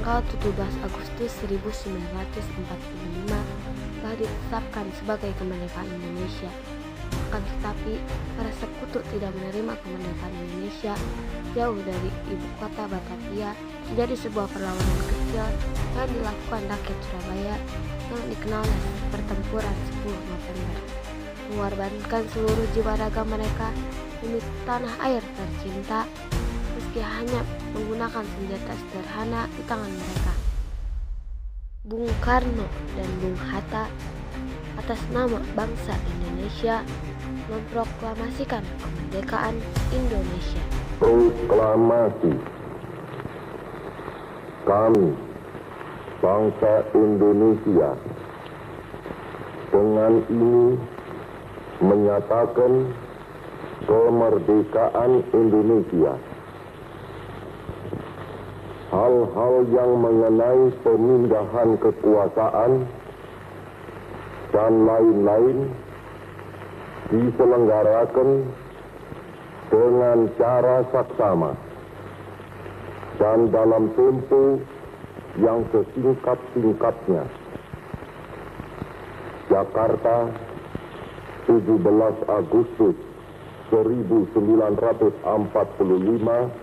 tanggal 17 Agustus 1945 telah ditetapkan sebagai kemerdekaan Indonesia. Akan tetapi, para sekutu tidak menerima kemerdekaan Indonesia. Jauh dari ibu kota Batavia, terjadi sebuah perlawanan kecil yang dilakukan rakyat Surabaya yang dikenal pertempuran 10 November. Mengorbankan seluruh jiwa raga mereka demi tanah air tercinta, meski hanya menggunakan senjata sederhana di tangan mereka. Bung Karno dan Bung Hatta atas nama bangsa Indonesia memproklamasikan kemerdekaan Indonesia. Proklamasi kami, bangsa Indonesia, dengan ini menyatakan kemerdekaan Indonesia. Hal-hal yang mengenai pemindahan kekuasaan dan lain-lain diselenggarakan dengan cara saksama dan dalam tempo yang sesingkat-singkatnya. Jakarta, 17 Agustus 1945,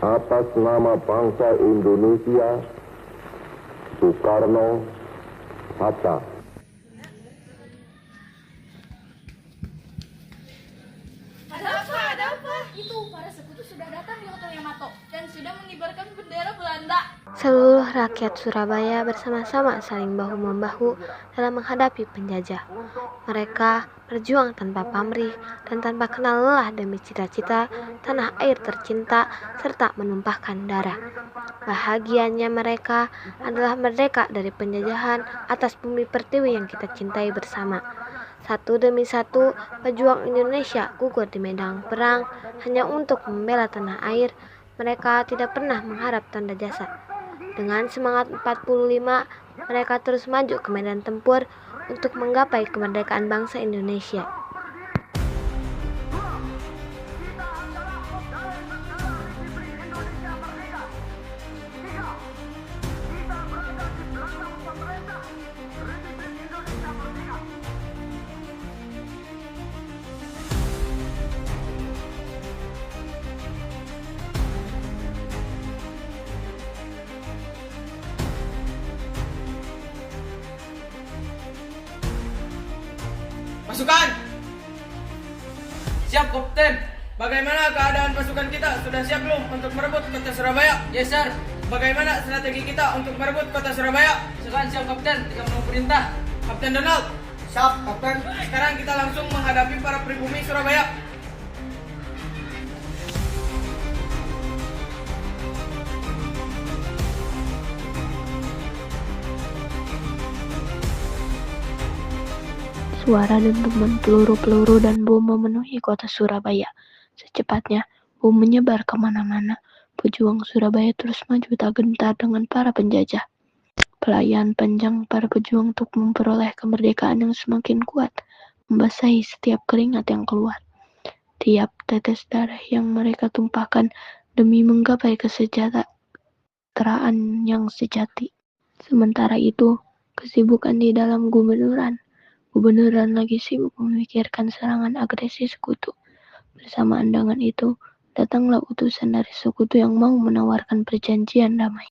atas nama bangsa Indonesia, Soekarno, Hatta. Ada apa? Itu para sekutu sudah datang di Hotel Yamato dan sudah mengibarkan bendera Belanda. Seluruh rakyat Surabaya bersama-sama saling bahu-membahu dalam menghadapi penjajah. Mereka berjuang tanpa pamrih dan tanpa kenal lelah demi cita-cita tanah air tercinta serta menumpahkan darah. Bahagianya mereka adalah merdeka dari penjajahan atas bumi pertiwi yang kita cintai bersama. Satu demi satu, pejuang Indonesia gugur di medan perang hanya untuk membela tanah air. Mereka tidak pernah mengharap tanda jasa. Dengan semangat 45, mereka terus maju ke medan tempur untuk menggapai kemerdekaan bangsa Indonesia. Pasukan! Siap, Kapten. Bagaimana keadaan pasukan kita? Sudah siap belum untuk merebut kota Surabaya? Yes, sir. Bagaimana strategi kita untuk merebut kota Surabaya? Pasukan siap, Kapten. Kita menunggu perintah. Kapten Donald. Siap, Kapten. Sekarang kita langsung menghadapi para pribumi Surabaya. Suara dentuman peluru-peluru dan bom memenuhi kota Surabaya. Secepatnya, bom menyebar kemana-mana. Pejuang Surabaya terus maju tak gentar dengan para penjajah. Pelayan panjang para pejuang untuk memperoleh kemerdekaan yang semakin kuat, membasahi setiap keringat yang keluar. Tiap tetes darah yang mereka tumpahkan demi menggapai kesejahteraan yang sejati. Sementara itu, kesibukan di dalam gubernuran lagi sibuk memikirkan serangan agresi sekutu. Bersamaan dengan itu, datanglah utusan dari sekutu yang mau menawarkan perjanjian damai.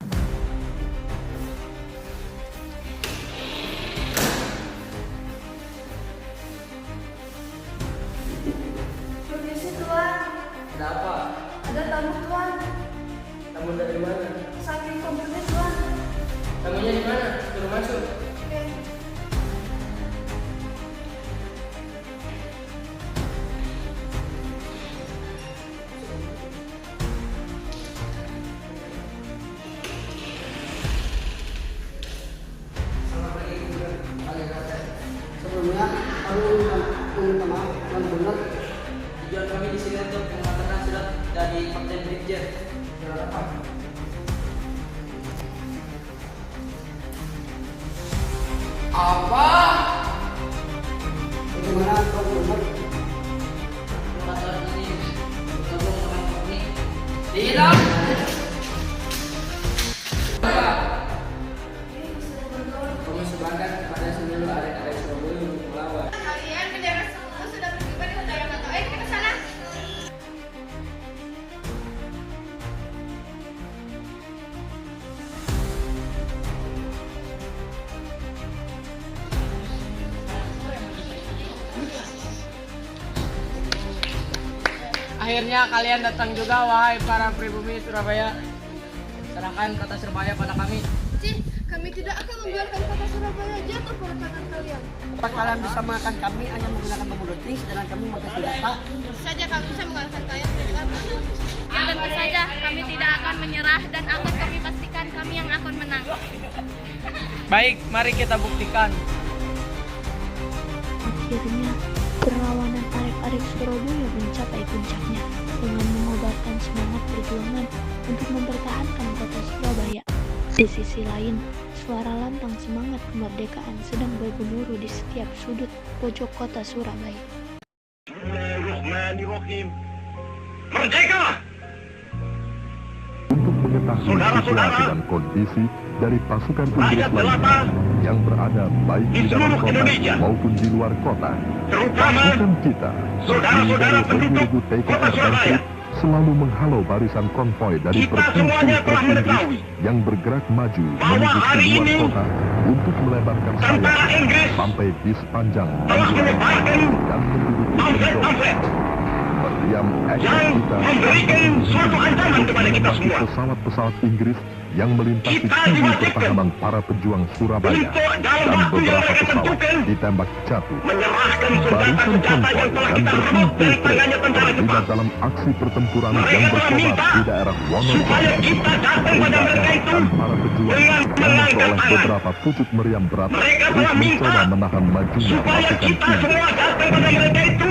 Permisi, Tuan. Ada apa? Ada tamu, Tuan. Tamu dari mana? Saking komputer, Tuan. Tamunya di mana? Suruh masuk. Oke. Sebelumnya kami minta maaf dan benar. Tujuan kami di sini untuk mengatakan surat dari Kapten Brigjen. Surat apa? Apa? Bagaimana kau benar? Surat ini bergabung dengan kami. Tidak. Akhirnya kalian datang juga, wahai para pribumi Surabaya. Serahkan kota Surabaya pada kami. Cih, kami tidak akan membiarkan kota Surabaya jatuh pada tangan kalian. Apa kalian bisa mengalahkan kami hanya menggunakan bambu roti, sedangkan kami memakai senjata? Tentu saja kami bisa mengalahkan kalian dengan benar. Ya, tentu saja kami tidak akan menyerah dan akan kami pastikan kami yang akan menang. Baik, mari kita buktikan. Akhirnya, perlawanan Arek-Arek Surabaya mencapai puncaknya dengan mengobarkan semangat perjuangan untuk mempertahankan kota Surabaya. Di sisi lain, suara lantang semangat kemerdekaan sedang bergemuruh di setiap sudut pojok kota Surabaya. Bismillahirrahmanirrahim. Merdeka! Untuk mengetahui situasi dan kondisi dari pasukan Inggris lainnya yang berada baik di dalam kota maupun di luar kota, pasukan kita saudara-saudara penduduk regu TKR dan Trip selalu menghalau barisan konvoi dari berpuluh-puluh Inggris yang bergerak maju menuju keluar kota untuk melebarkan sayap sampai di sepanjang dan menduduki Kendor. Meriam action kita memberikan suatu ancaman kepada kita semua. Pesawat-pesawat Inggris yang melintasi tinggi pertahanan para pejuang Surabaya dan beberapa pesawat ditembak jatuh. Barisan konvoi dan berkumpul terlibat dalam aksi pertempuran yang berkobar di daerah Wonosobo. Dan para pejuang yang memperoleh beberapa pucuk meriam berat terus mencoba menahan majunya pasukan Inggris. Semua datang pada mereka itu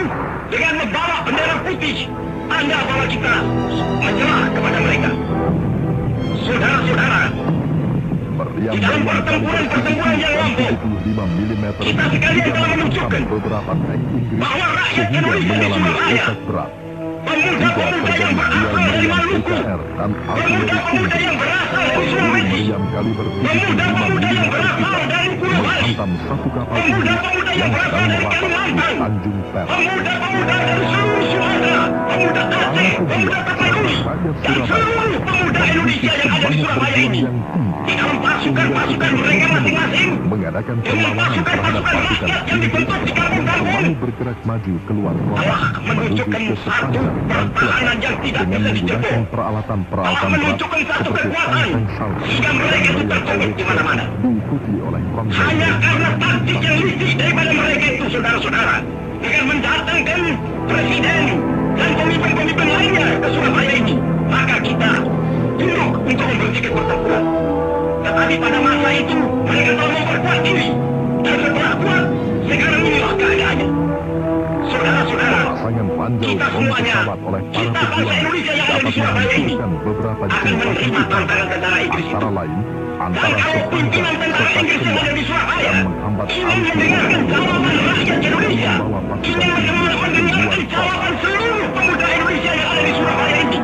dengan membawa bendera putih. Anda bawa kita menyerah kepada mereka. Saudara-saudara, Meriam-meriam kaliber 75 mm kita sekalian telah menunjukkan beberapa tank Inggris bahwa rakyat sehingga Indonesia mengalami Surabaya, efek berat. pemuda-pemuda yang berasal dari Maluku, PKR dan pemuda-pemuda yang berasal dari Sulawesi, meriam kaliber 75 pemuda-pemuda yang mm berasal dari Pulau Bali, menghantam satu kapal Inggris pemuda-pemuda yang yang berasal sedang dari merapat di Kalimantan, Tanjung Perak. pemuda-pemuda dari seluruh Sumatera, pemuda Aceh, pemuda Tapanuli, dan seluruh pemuda Indonesia yang ada di Surabaya ini. Di dalam pasukan-pasukan mereka masing-masing, mengadakan dengan perlawanan terhadap pasukan-pasukan pasukan rakyat yang Inggris dibentuk di yang kampung-kampung, selalu bergerak maju keluar kota telah menuju menunjukkan ke satu sepanjang dan pertahanan yang selatan tidak dengan bisa menggunakan dijebol, peralatan-peralatan telah berat menunjukkan satu seperti kekuatan tank Salver sehingga mereka dan itu meriam tertunduk di OWC mana-mana. diikuti oleh Kromwell. Hanya karena taktik yang licik daripada mereka itu, saudara-saudara, dengan mendatangkan presiden dan pemimpin-pemimpin lainnya ke Surabaya ini, maka kita tunduk untuk memberhentikan pertempuran. Tetapi pada masa itu mereka telah memperkuat diri dan setelah kuat, sekarang inilah keadaannya. Saudara-saudara, Pasangan panjau kita bom semuanya, pesawat oleh para kita bangsa pejuang Indonesia yang ada dapat di Surabaya ini menghancurkan beberapa akan jembatan menerima utama, tantangan tentara Inggris itu. antara lain Dan antara kalau Sepanjang pimpinan tentara serta Inggris yang Keluar ada di Surabaya dan menghambat ingin arus mendengarkan jawaban rakyat Indonesia, membawa pasukan ingin Inggris mendengarkan keluar jawaban kota. seluruh pemuda Indonesia yang ada di Surabaya ini.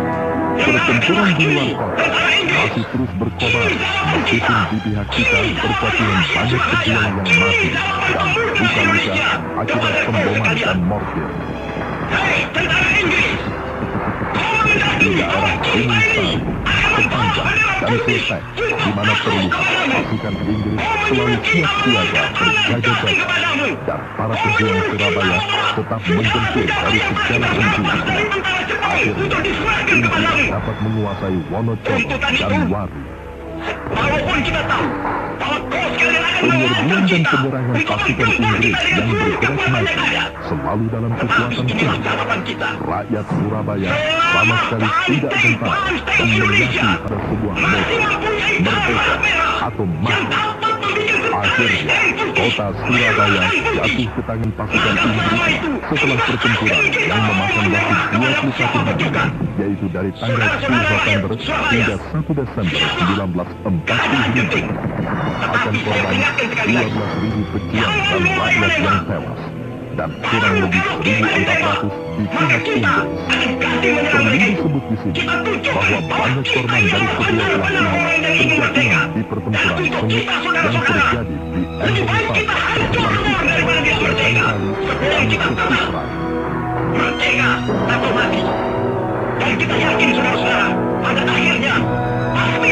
Pertempuran di luar kota Tentara Inggris masih terus berkobar meskipun di pihak kita berjatuhan banyak pejuang yang mati dan luka-luka akibat pemboman dan mortir. Hei, tentara Inggris! Komandan Di daerah Gunung Sepanjang dan Keltek, di mana terlihat pasukan Inggris selalu siap siaga berjaga-jaga dan para pejuang Surabaya tetap menggempur dari segala penjuru. Akhirnya, Inggris dapat menguasai Wonosobo dan Waru. Walaupun kita tahu bahwa kau sekalian akan Penyerbuan dan kita penyerangan untuk pasukan Inggris yang bergerak maju selalu dalam kekuatan inilah penuh. jawaban kita. Rakyat Surabaya sama sekali tidak gentar dan menyatu pada sebuah moto merdeka atau mati. Akhirnya, kota Surabaya jatuh ke tangan pasukan Inggris setelah pertempuran yang memakan waktu 21 hari, yaitu dari tanggal 10 September hingga 1 Desember 1945. Akan korban 12.000 pejuang dan rakyat yang tewas, dan kurang lebih 1.400 di pihak Inggris. Perlu disebut di sini bahwa banyak korban dari kedua belah pihak terjatuhan di pertempuran sengit yang terjadi di Endonesia, Bangkali, dan Kepulauan. Merdeka atau mati. Dan kita yakin saudara-saudara, pada akhirnya pasti